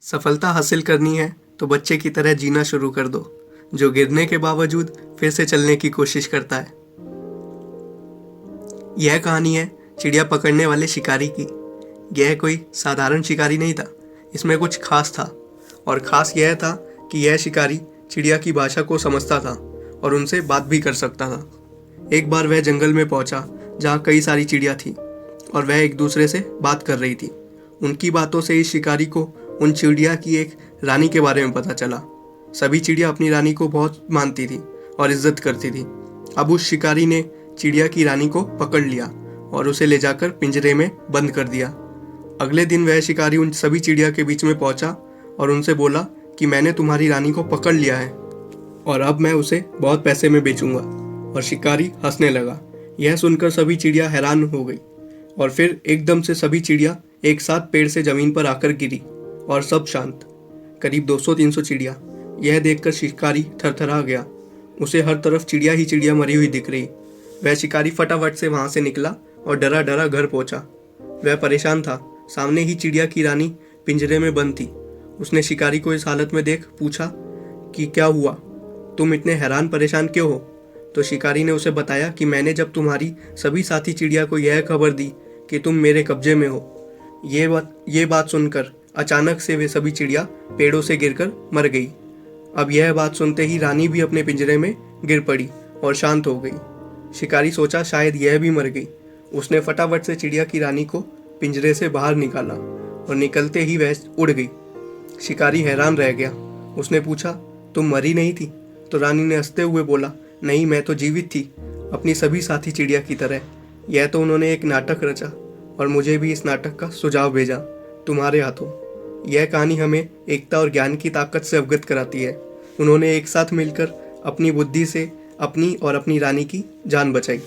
सफलता हासिल करनी है तो बच्चे की तरह जीना शुरू कर दो, जो गिरने के बावजूद फिर से चलने की कोशिश करता है। यह कहानी है चिड़िया पकड़ने वाले शिकारी की। यह कोई साधारण शिकारी नहीं था, इसमें कुछ खास था। और ख़ास यह था कि यह शिकारी चिड़िया की भाषा को समझता था और उनसे बात भी कर सकता था। एक बार वह जंगल में पहुंचा जहाँ कई सारी चिड़िया थी और वह एक दूसरे से बात कर रही थी। उनकी बातों से इस शिकारी को उन चिड़िया की एक रानी के बारे में पता चला। सभी चिड़िया अपनी रानी को बहुत मानती थी और इज्जत करती थी। अब उस शिकारी ने चिड़िया की रानी को पकड़ लिया और उसे ले जाकर पिंजरे में बंद कर दिया। अगले दिन वह शिकारी उन सभी चिड़िया के बीच में पहुंचा और उनसे बोला कि मैंने तुम्हारी रानी को पकड़ लिया है और अब मैं उसे बहुत पैसे में बेचूंगा। और शिकारी हंसने लगा। यह सुनकर सभी चिड़िया हैरान हो गई और फिर एकदम से सभी चिड़िया एक साथ पेड़ से जमीन पर आकर गिरी और सब शांत। करीब 200-300 चिड़िया। यह देखकर शिकारी थरथरा गया। उसे हर तरफ चिड़िया ही चिड़िया मरी हुई दिख रही। वह शिकारी फटाफट से वहां से निकला और डरा डरा घर पहुंचा। वह परेशान था। सामने ही चिड़िया की रानी पिंजरे में बंद थी। उसने शिकारी को इस हालत में देख पूछा कि क्या हुआ, तुम इतने हैरान परेशान क्यों हो? तो शिकारी ने उसे बताया कि मैंने जब तुम्हारी सभी साथी चिड़िया को यह खबर दी कि तुम मेरे कब्जे में हो, ये बात सुनकर अचानक से वे सभी चिड़िया पेड़ों से गिरकर मर गई। अब यह बात सुनते ही रानी भी अपने पिंजरे में गिर पड़ी और शांत हो गई। शिकारी सोचा शायद यह भी मर गई। उसने फटाफट से चिड़िया की रानी को पिंजरे से बाहर निकाला और निकलते ही वह उड़ गई। शिकारी हैरान रह गया। उसने पूछा, तुम मरी नहीं थी? तो रानी ने हंसते हुए बोला, नहीं, मैं तो जीवित थी, अपनी सभी साथी चिड़िया की तरह। यह तो उन्होंने एक नाटक रचा और मुझे भी इस नाटक का सुझाव भेजा तुम्हारे हाथों। यह कहानी हमें एकता और ज्ञान की ताकत से अवगत कराती है। उन्होंने एक साथ मिलकर अपनी बुद्धि से अपनी और अपनी रानी की जान बचाई।